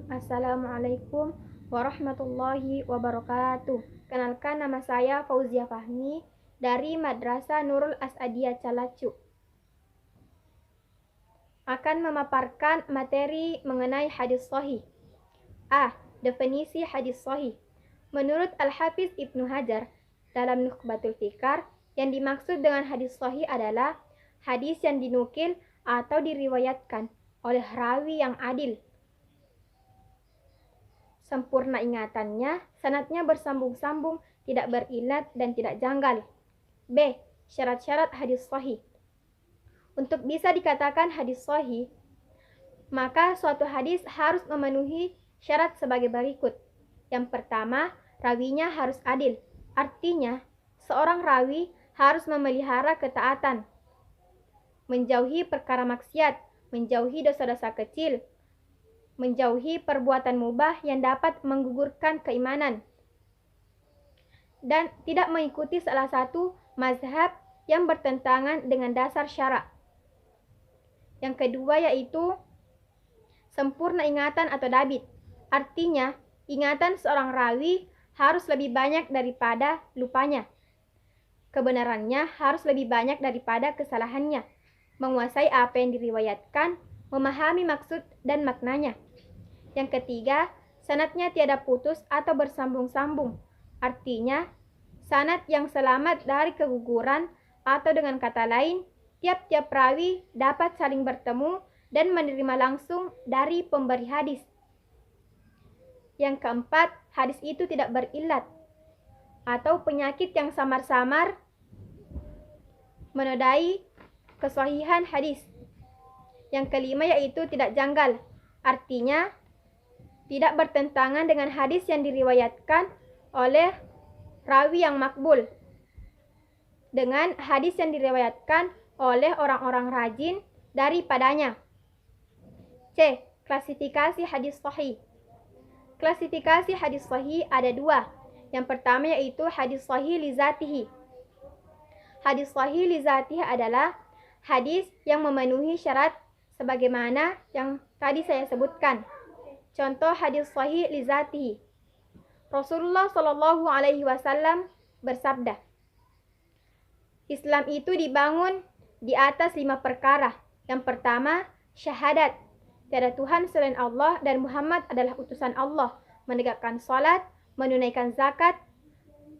Assalamualaikum warahmatullahi wabarakatuh. Kenalkan, nama saya Fauzia Fahmi dari Madrasah Nurul Asadiyah Calacu. Akan memaparkan materi mengenai hadis sahih. A. Definisi hadis sahih. Menurut Al-Hafiz Ibnu Hajar dalam Nukhbatul Fikar, yang dimaksud dengan hadis sahih adalah hadis yang dinukil atau diriwayatkan oleh rawi yang adil, sempurna ingatannya, sanadnya bersambung-sambung, tidak berilat dan tidak janggal. B. Syarat-syarat hadis sahih. Untuk bisa dikatakan hadis sahih, maka suatu hadis harus memenuhi syarat sebagai berikut. Yang pertama, rawinya harus adil. Artinya, seorang rawi harus memelihara ketaatan, menjauhi perkara maksiat, menjauhi dosa-dosa kecil, menjauhi perbuatan mubah yang dapat menggugurkan keimanan, dan tidak mengikuti salah satu mazhab yang bertentangan dengan dasar syara. Yang kedua yaitu sempurna ingatan atau dabit. Artinya, ingatan seorang rawi harus lebih banyak daripada lupanya. Kebenarannya harus lebih banyak daripada kesalahannya. Menguasai apa yang diriwayatkan, memahami maksud dan maknanya. Yang ketiga, sanadnya tiada putus atau bersambung-sambung. Artinya, sanad yang selamat dari keguguran, atau dengan kata lain, tiap-tiap rawi dapat saling bertemu dan menerima langsung dari pemberi hadis. Yang keempat, hadis itu tidak berilat atau penyakit yang samar-samar menodai kesahihan hadis. Yang kelima yaitu tidak janggal. Artinya, tidak bertentangan dengan hadis yang diriwayatkan oleh rawi yang makbul dengan hadis yang diriwayatkan oleh orang-orang rajin daripadanya. C. Klasifikasi hadis sahih. Klasifikasi hadis sahih ada dua. Yang pertama yaitu hadis sahih li zatihi. Hadis sahih li zatihi adalah hadis yang memenuhi syarat sebagaimana yang tadi saya sebutkan. Contoh hadis sahih li zatihi. Rasulullah Shallallahu Alaihi Wasallam bersabda, Islam itu dibangun di atas 5 perkara. Yang pertama, syahadat, tiada Tuhan selain Allah dan Muhammad adalah utusan Allah. Menegakkan salat, menunaikan zakat,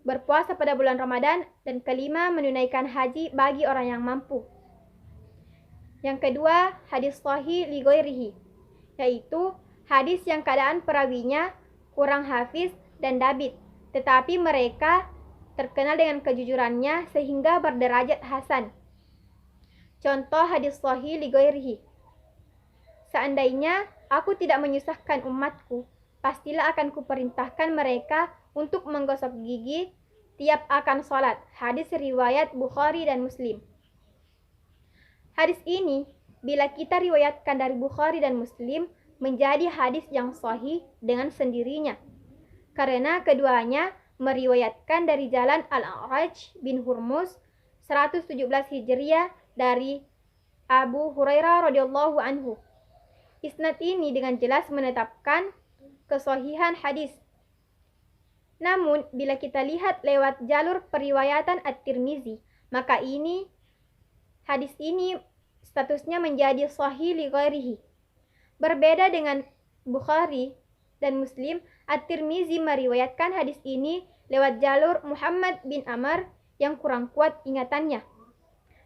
berpuasa pada bulan Ramadan, dan kelima, menunaikan haji bagi orang yang mampu. Yang kedua, hadis sahih li ghairihi, yaitu hadis yang keadaan perawinya kurang hafiz dan dabit, tetapi mereka terkenal dengan kejujurannya sehingga berderajat hasan. Contoh hadis sahih li ghairihi. Seandainya aku tidak menyusahkan umatku, pastilah akan kuperintahkan mereka untuk menggosok gigi tiap akan sholat. Hadis riwayat Bukhari dan Muslim. Hadis ini, bila kita riwayatkan dari Bukhari dan Muslim, menjadi hadis yang sahih dengan sendirinya. Karena keduanya meriwayatkan dari jalan Al-A'raj bin Hurmuz 117 Hijriah dari Abu Hurairah radhiyallahu anhu. Isnad ini dengan jelas menetapkan kesahihan hadis. Namun, bila kita lihat lewat jalur periwayatan At-Tirmizi, maka hadis ini statusnya menjadi sahih li ghairihi. Berbeda dengan Bukhari dan Muslim, At-Tirmizi meriwayatkan hadis ini lewat jalur Muhammad bin Amr yang kurang kuat ingatannya.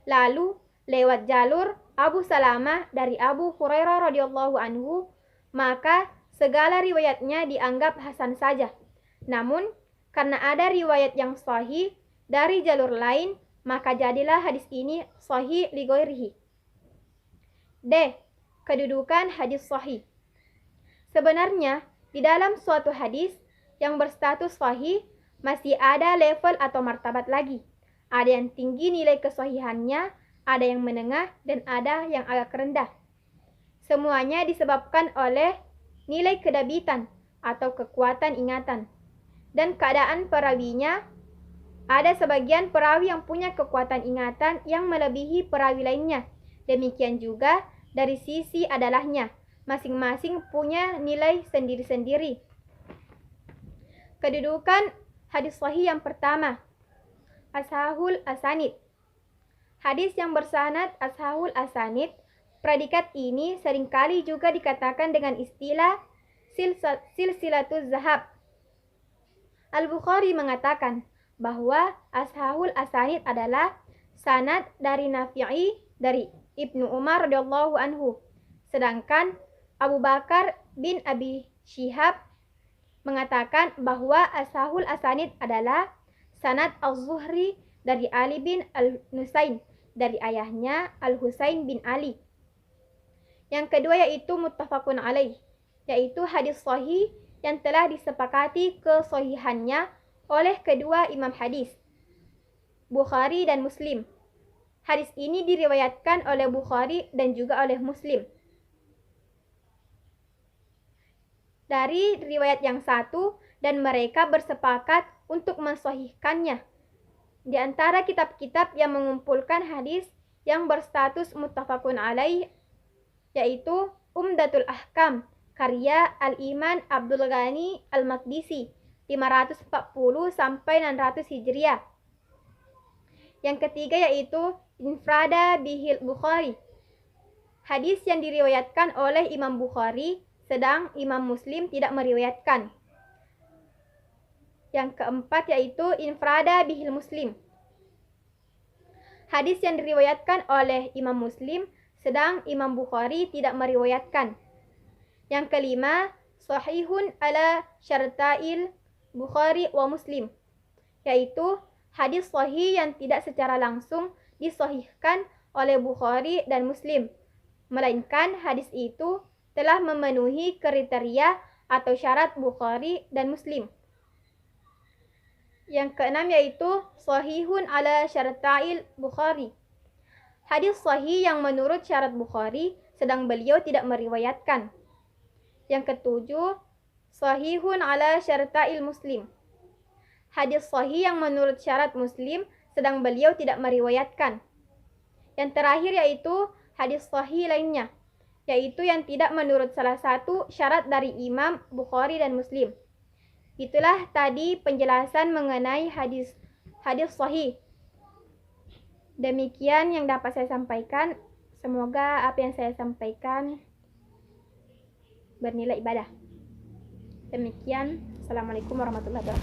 Lalu, lewat jalur Abu Salamah dari Abu Hurairah radhiyallahu anhu, maka segala riwayatnya dianggap hasan saja. Namun, karena ada riwayat yang sahih dari jalur lain, maka jadilah hadis ini sahih li ghairihi. D. Kedudukan hadis sahih. Sebenarnya, di dalam suatu hadis yang berstatus sahih, masih ada level atau martabat lagi. Ada yang tinggi nilai kesahihannya, ada yang menengah, dan ada yang agak rendah. Semuanya disebabkan oleh nilai kedabitan atau kekuatan ingatan dan keadaan perawinya. Ada sebagian perawi yang punya kekuatan ingatan yang melebihi perawi lainnya. Demikian juga dari sisi adalahnya. masing-masing punya nilai sendiri-sendiri. Kedudukan hadis sahih yang pertama, ashahul asanid. Hadis yang bersanad ashahul asanid, predikat ini seringkali juga dikatakan dengan istilah silsilatuz zahab. Al-Bukhari mengatakan bahwa ashahul asanid adalah sanad dari Nafi'i dari Ibnu Umar radhiyallahu anhu. Sedangkan Abu Bakar bin Abi Syihab mengatakan bahwa ashahul asanid adalah sanad Az-Zuhri dari Ali bin Al-Nusain dari ayahnya Al-Husain bin Ali. Yang kedua yaitu muttafaqun alaih, yaitu hadis sahih yang telah disepakati kesahihannya oleh kedua imam hadis, Bukhari dan Muslim. Hadis ini diriwayatkan oleh Bukhari dan juga oleh Muslim. Dari riwayat yang satu dan mereka bersepakat untuk mensahihkannya. Di antara kitab-kitab yang mengumpulkan hadis yang berstatus muttafaqun alaih yaitu Umdatul Ahkam karya Al-Iman Abdul Ghani Al-Maqdisi 540 sampai 600 Hijriah. Yang ketiga yaitu Infrada bihil Bukhari. Hadis yang diriwayatkan oleh Imam Bukhari sedang Imam Muslim tidak meriwayatkan. Yang keempat yaitu Infrada bihil Muslim. Hadis yang diriwayatkan oleh Imam Muslim sedang Imam Bukhari tidak meriwayatkan. Yang kelima, Sahihun ala syarta'il Bukhari wa Muslim, yaitu hadis sahih yang tidak secara langsung disahihkan oleh Bukhari dan Muslim, melainkan hadis itu telah memenuhi kriteria atau syarat Bukhari dan Muslim. Yang keenam yaitu Sahihun ala syarta'il Bukhari. Hadis sahih yang menurut syarat Bukhari sedang beliau tidak meriwayatkan. Yang ketujuh, Sahihun ala syarta'il Muslim. Hadis sahih yang menurut syarat Muslim sedang beliau tidak meriwayatkan. Yang terakhir yaitu hadis sahih lainnya, yaitu yang tidak menurut salah satu syarat dari Imam Bukhari dan Muslim. Itulah tadi penjelasan mengenai hadis sahih. Demikian yang dapat saya sampaikan. Semoga apa yang saya sampaikan bernilai ibadah. Demikian. Assalamualaikum warahmatullahi wabarakatuh.